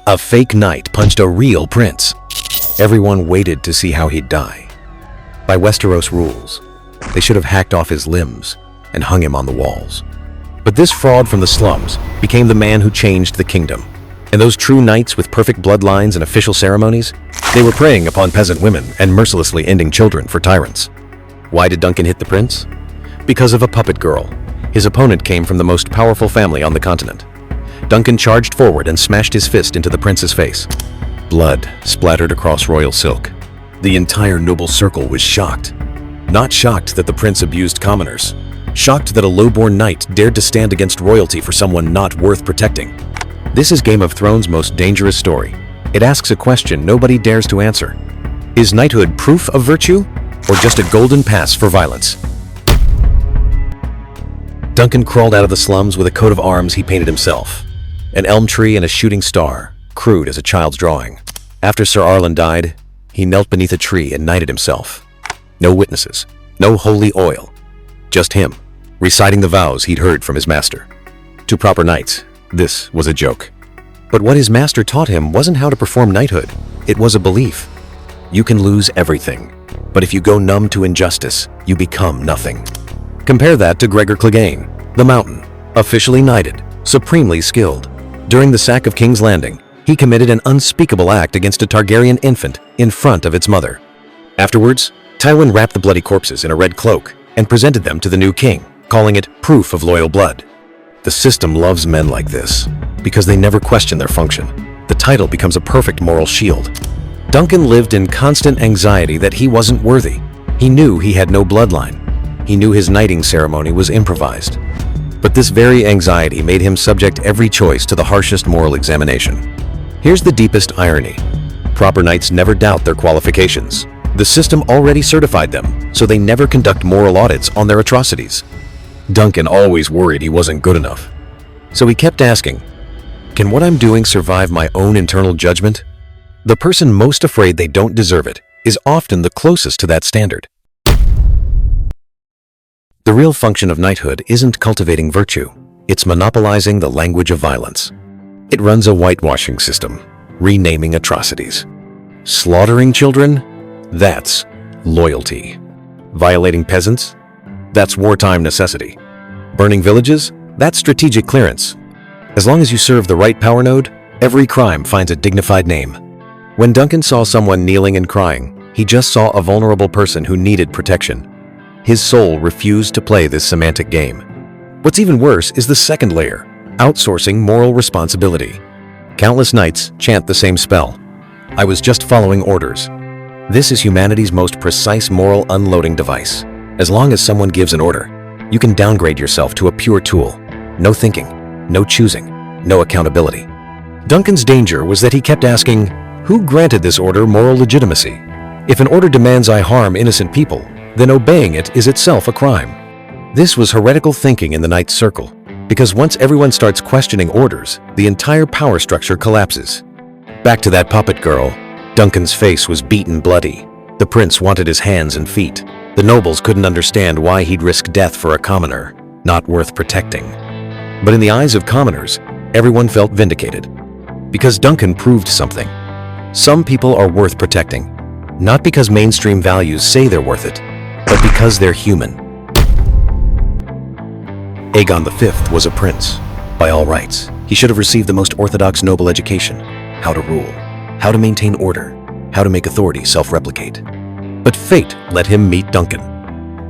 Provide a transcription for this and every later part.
A fake knight punched a real prince. Everyone waited to see how he'd die. By Westeros rules, they should have hacked off his limbs and hung him on the walls. But this fraud from the slums became the man who changed the kingdom. And those true knights with perfect bloodlines and official ceremonies, they were preying upon peasant women and mercilessly ending children for tyrants. Why did Duncan hit the prince? Because of a puppet girl. His opponent came from the most powerful family on the continent. Duncan charged forward and smashed his fist into the prince's face. Blood splattered across royal silk. The entire noble circle was shocked. Not shocked that the prince abused commoners. Shocked that a lowborn knight dared to stand against royalty for someone not worth protecting. This is Game of Thrones' most dangerous story. It asks a question nobody dares to answer. Is knighthood proof of virtue, or just a golden pass for violence? Duncan crawled out of the slums with a coat of arms he painted himself. An elm tree and a shooting star, crude as a child's drawing. After Sir Arlen died, he knelt beneath a tree and knighted himself. No witnesses, no holy oil. Just him, reciting the vows he'd heard from his master. To proper knights, this was a joke. But what his master taught him wasn't how to perform knighthood. It was a belief. You can lose everything, but if you go numb to injustice, you become nothing. Compare that to Gregor Clegane, the Mountain, officially knighted, supremely skilled. During the sack of King's Landing, he committed an unspeakable act against a Targaryen infant in front of its mother. Afterwards, Tywin wrapped the bloody corpses in a red cloak and presented them to the new king, calling it proof of loyal blood. The system loves men like this, because they never question their function. The title becomes a perfect moral shield. Duncan lived in constant anxiety that he wasn't worthy. He knew he had no bloodline. He knew his knighting ceremony was improvised. But this very anxiety made him subject every choice to the harshest moral examination. Here's the deepest irony. Proper knights never doubt their qualifications. The system already certified them, so they never conduct moral audits on their atrocities. Duncan always worried he wasn't good enough. So he kept asking, can what I'm doing survive my own internal judgment? The person most afraid they don't deserve it is often the closest to that standard. The real function of knighthood isn't cultivating virtue. It's monopolizing the language of violence. It runs a whitewashing system, renaming atrocities. Slaughtering children? That's loyalty. Violating peasants? That's wartime necessity. Burning villages? That's strategic clearance. As long as you serve the right power node, every crime finds a dignified name. When Duncan saw someone kneeling and crying, he just saw a vulnerable person who needed protection. His soul refused to play this semantic game. What's even worse is the second layer, outsourcing moral responsibility. Countless knights chant the same spell. I was just following orders. This is humanity's most precise moral unloading device. As long as someone gives an order, you can downgrade yourself to a pure tool. No thinking, no choosing, no accountability. Duncan's danger was that he kept asking, who granted this order moral legitimacy? If an order demands I harm innocent people, then obeying it is itself a crime. This was heretical thinking in the Knight's Circle, because once everyone starts questioning orders, the entire power structure collapses. Back to that puppet girl, Duncan's face was beaten bloody. The prince wanted his hands and feet. The nobles couldn't understand why he'd risk death for a commoner, not worth protecting. But in the eyes of commoners, everyone felt vindicated. Because Duncan proved something. Some people are worth protecting, not because mainstream values say they're worth it, but because they're human. Aegon V was a prince. By all rights, he should have received the most orthodox noble education: how to rule, how to maintain order, how to make authority self-replicate. But fate let him meet Duncan,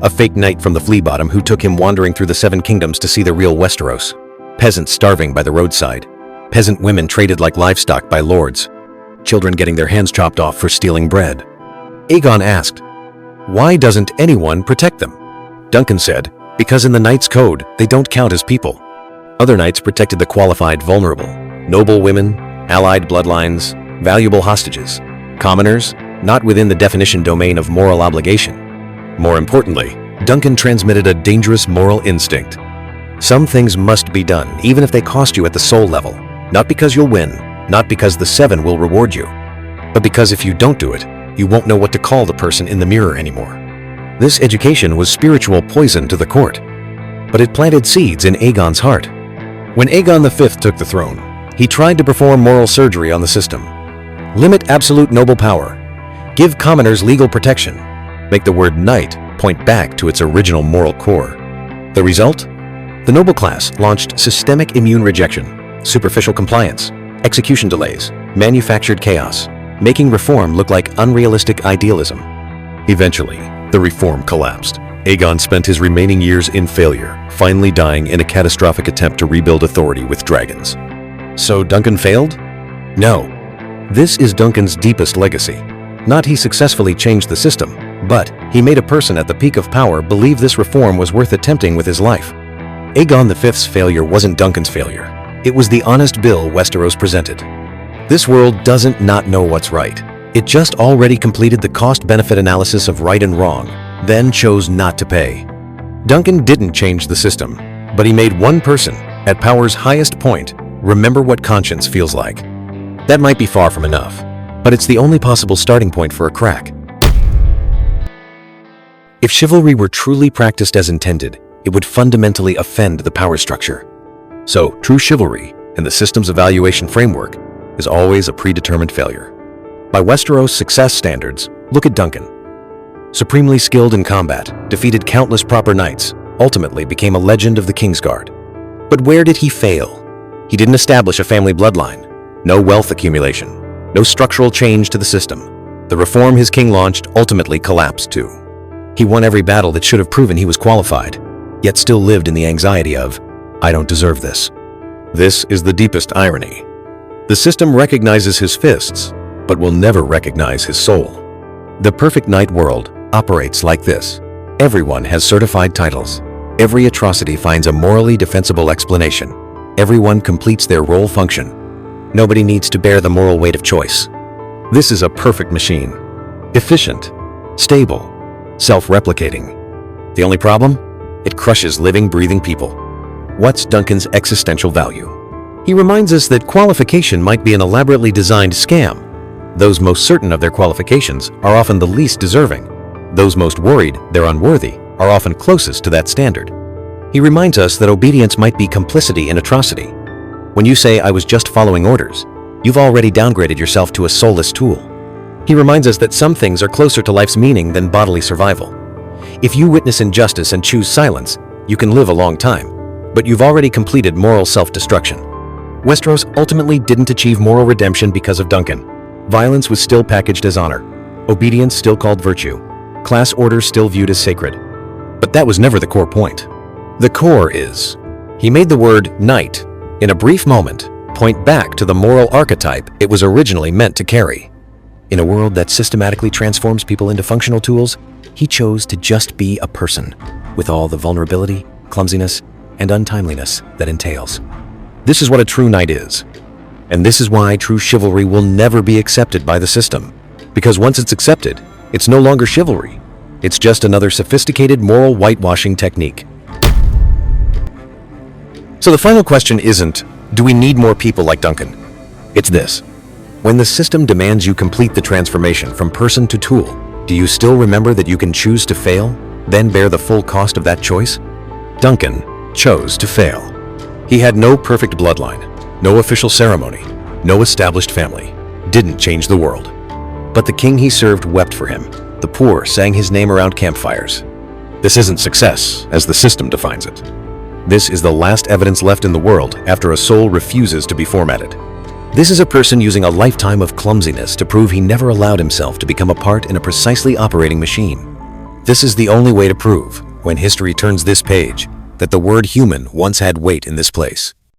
a fake knight from the Flea Bottom who took him wandering through the Seven Kingdoms to see the real Westeros. Peasants starving by the roadside, peasant women traded like livestock by lords, children getting their hands chopped off for stealing bread. Aegon asked, why doesn't anyone protect them? Duncan said, because in the Knight's Code, they don't count as people. Other knights protected the qualified vulnerable, noble women, allied bloodlines, valuable hostages. Commoners, not within the definition domain of moral obligation. More importantly, Duncan transmitted a dangerous moral instinct. Some things must be done, even if they cost you at the soul level. Not because you'll win, not because the Seven will reward you, but because if you don't do it, you won't know what to call the person in the mirror anymore. This education was spiritual poison to the court, but it planted seeds in Aegon's heart. When Aegon V took the throne, He tried to perform moral surgery on the system. Limit absolute noble power. Give commoners legal protection. Make the word knight point back to its original moral core. The result? The noble class launched systemic immune rejection, superficial compliance, execution delays, manufactured chaos, making reform look like unrealistic idealism. Eventually, the reform collapsed. Aegon spent his remaining years in failure, finally dying in a catastrophic attempt to rebuild authority with dragons. So Duncan failed? No. This is Duncan's deepest legacy. Not he successfully changed the system, but he made a person at the peak of power believe this reform was worth attempting with his life. Aegon V's failure wasn't Duncan's failure. It was the honest bill Westeros presented. This world doesn't not know what's right. It just already completed the cost-benefit analysis of right and wrong, then chose not to pay. Duncan didn't change the system, but he made one person, at power's highest point, remember what conscience feels like. That might be far from enough, but it's the only possible starting point for a crack. If chivalry were truly practiced as intended, it would fundamentally offend the power structure. So, true chivalry, in the system's evaluation framework, is always a predetermined failure. By Westeros' success standards, look at Duncan. Supremely skilled in combat, defeated countless proper knights, ultimately became a legend of the Kingsguard. But where did he fail? He didn't establish a family bloodline, no wealth accumulation, no structural change to the system. The reform his king launched ultimately collapsed too. He won every battle that should have proven he was qualified, yet still lived in the anxiety of, I don't deserve this. This is the deepest irony. The system recognizes his fists, but will never recognize his soul. The perfect knight world operates like this. Everyone has certified titles. Every atrocity finds a morally defensible explanation. Everyone completes their role function. Nobody needs to bear the moral weight of choice. This is a perfect machine. Efficient, stable, self-replicating. The only problem? It crushes living, breathing people. What's Duncan's existential value? He reminds us that qualification might be an elaborately designed scam. Those most certain of their qualifications are often the least deserving. Those most worried they're unworthy are often closest to that standard. He reminds us that obedience might be complicity in atrocity. When you say, I was just following orders, you've already downgraded yourself to a soulless tool. He reminds us that some things are closer to life's meaning than bodily survival. If you witness injustice and choose silence, you can live a long time, but you've already completed moral self-destruction. Westeros ultimately didn't achieve moral redemption because of Duncan. Violence was still packaged as honor, obedience still called virtue, class orders still viewed as sacred. But that was never the core point. The core is, he made the word knight, in a brief moment, point back to the moral archetype it was originally meant to carry. In a world that systematically transforms people into functional tools, he chose to just be a person, with all the vulnerability, clumsiness, and untimeliness that entails. This is what a true knight is. And this is why true chivalry will never be accepted by the system. Because once it's accepted, it's no longer chivalry. It's just another sophisticated moral whitewashing technique. So the final question isn't, do we need more people like Duncan? It's this. When the system demands you complete the transformation from person to tool, do you still remember that you can choose to fail, then bear the full cost of that choice? Duncan chose to fail. He had no perfect bloodline, no official ceremony, no established family, didn't change the world. But the king he served wept for him. The poor sang his name around campfires. This isn't success, as the system defines it. This is the last evidence left in the world after a soul refuses to be formatted. This is a person using a lifetime of clumsiness to prove he never allowed himself to become a part in a precisely operating machine. This is the only way to prove, when history turns this page, that the word human once had weight in this place.